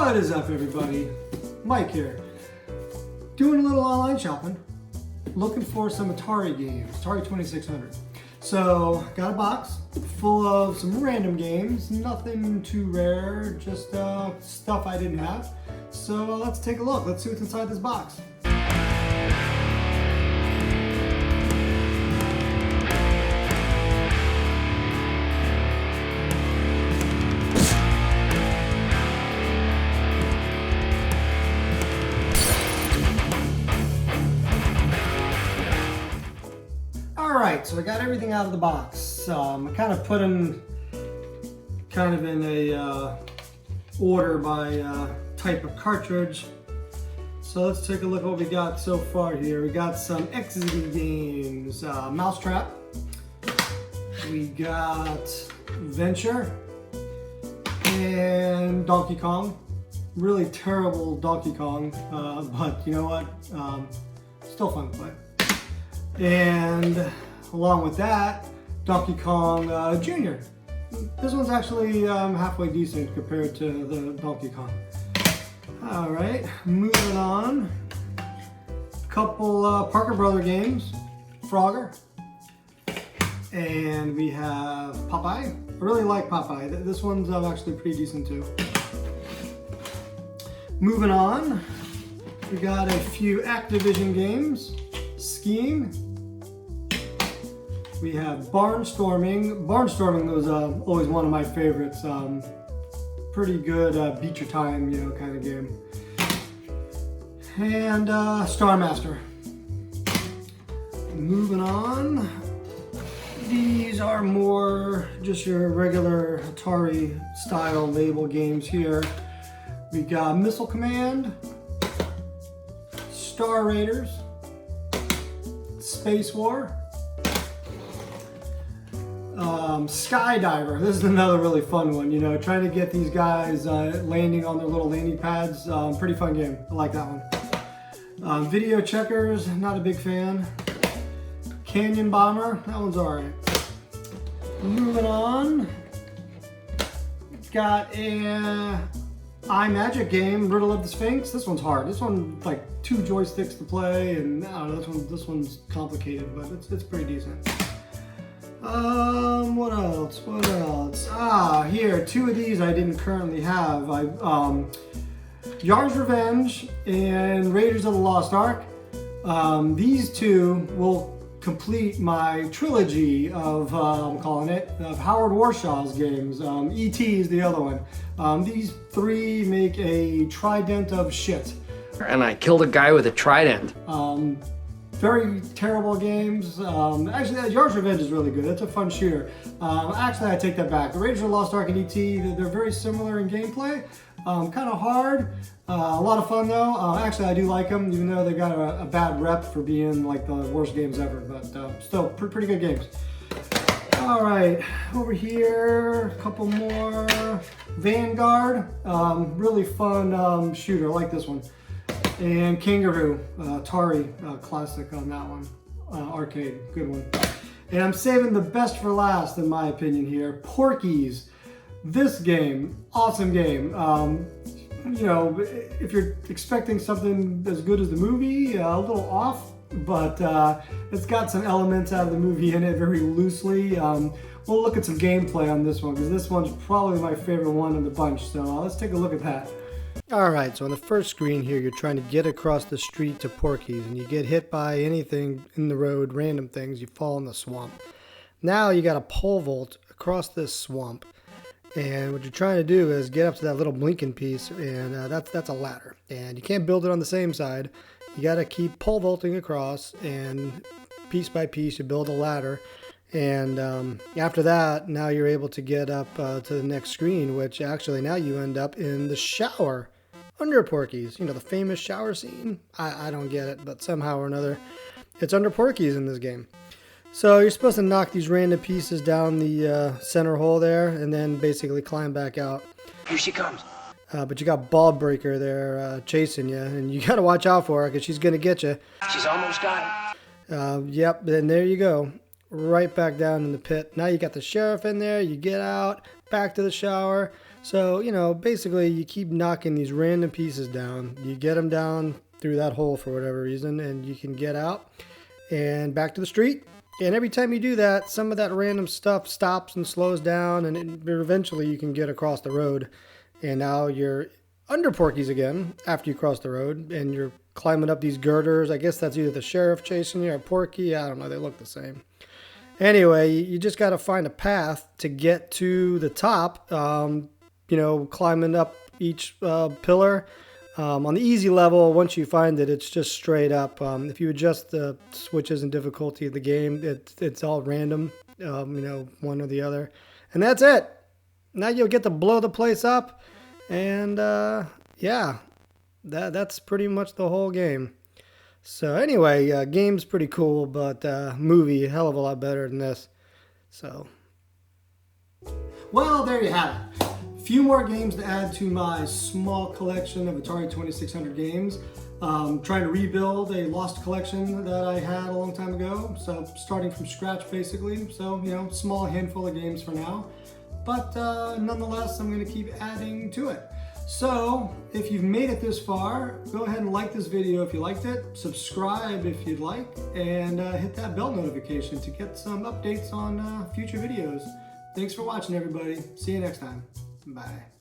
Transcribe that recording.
What is up, everybody? Mike here. Doing a little online shopping. Looking for some Atari games, Atari 2600. So, got a box full of some random games, nothing too rare, just stuff I didn't have. So let's take a look. Let's see what's inside this box. Alright, so I got everything out of the box. I kind of put them in a order by type of cartridge. So let's take a look at what we got so far here. We got some XZ games, Mousetrap. We got Venture and Donkey Kong. Really terrible Donkey Kong, but you know what? Still fun to play. And along with that, Donkey Kong Jr. This one's actually halfway decent compared to the Donkey Kong. Alright, moving on. Couple Parker Brother games, Frogger. And we have Popeye. I really like Popeye. This one's actually pretty decent too. Moving on, we got a few Activision games. Skiing. We have Barnstorming. Barnstorming was always one of my favorites. Pretty good beat your time, you know, kind of game. And Star Master. Moving on. These are more just your regular Atari style label games here. We got Missile Command, Star Raiders, Space War, Skydiver. This is another really fun one, you know, trying to get these guys landing on their little landing pads. Pretty fun game. I like that one. Video Checkers, not a big fan. Canyon Bomber, that one's alright. Moving on, got a iMagic game, Riddle of the Sphinx. This one's hard. This one, like 2 joysticks to play, and I don't know, this one's complicated, but it's pretty decent. What else? What else? Here, 2 of these I didn't currently have. Yar's Revenge and Raiders of the Lost Ark. These 2 will complete my trilogy of, I'm calling it, of Howard Warshaw's games. E.T. is the other one. These 3 make a trident of shit. And I killed a guy with a trident. Very terrible games. Actually, Yar's Revenge is really good. It's a fun shooter. Actually, I take that back. The Raiders of the Lost Ark and E.T., they're very similar in gameplay. Kind of hard. A lot of fun though. Actually, I do like them, even though they got a bad rep for being like the worst games ever. But still, pretty good games. All right, over here, a couple more. Vanguard, really fun shooter. I like this one. And Kangaroo, Atari classic on that one. Arcade, good one. And I'm saving the best for last, in my opinion here. Porky's. This game, awesome game. You know, if you're expecting something as good as the movie, a little off, but it's got some elements out of the movie in it very loosely. We'll look at some gameplay on this one, because this one's probably my favorite one in the bunch, so let's take a look at that. Alright, so on the first screen here, you're trying to get across the street to Porky's, and you get hit by anything in the road, random things, you fall in the swamp. Now you got a pole vault across this swamp. And what you're trying to do is get up to that little blinking piece, and that's a ladder. And you can't build it on the same side. You got to keep pole vaulting across, and piece by piece you build a ladder. And after that, now you're able to get up to the next screen, which actually now you end up in the shower under Porky's. You know, the famous shower scene? I don't get it, but somehow or another, it's under Porky's in this game. So you're supposed to knock these random pieces down the center hole there, and then basically climb back out. Here she comes. But you got Ball Breaker there chasing you, and you got to watch out for her because she's going to get you. She's almost got it. Yep, and there you go. Right back down in the pit. Now you got the sheriff in there. You get out, back to the shower. So, you know, basically you keep knocking these random pieces down. You get them down through that hole for whatever reason, and you can get out and back to the street. And every time you do that, some of that random stuff stops and slows down, and eventually you can get across the road. And now you're under Porky's again after you cross the road, and you're climbing up these girders. I guess that's either the sheriff chasing you or Porky. I don't know. They look the same. Anyway, you just got to find a path to get to the top, you know, climbing up each pillar. On the easy level, once you find it, it's just straight up. If you adjust the switches and difficulty of the game, it's all random, you know, one or the other. And that's it. Now you'll get to blow the place up. And yeah, that's pretty much the whole game. So anyway, game's pretty cool, but movie a hell of a lot better than this. So, well, there you have it. A few more games to add to my small collection of Atari 2600 games. Trying to rebuild a lost collection that I had a long time ago. So starting from scratch basically. So, you know, small handful of games for now. But nonetheless, I'm going to keep adding to it. So, if you've made it this far, go ahead and like this video if you liked it, subscribe if you'd like, and hit that bell notification to get some updates on future videos. Thanks for watching, everybody. See you next time. Bye.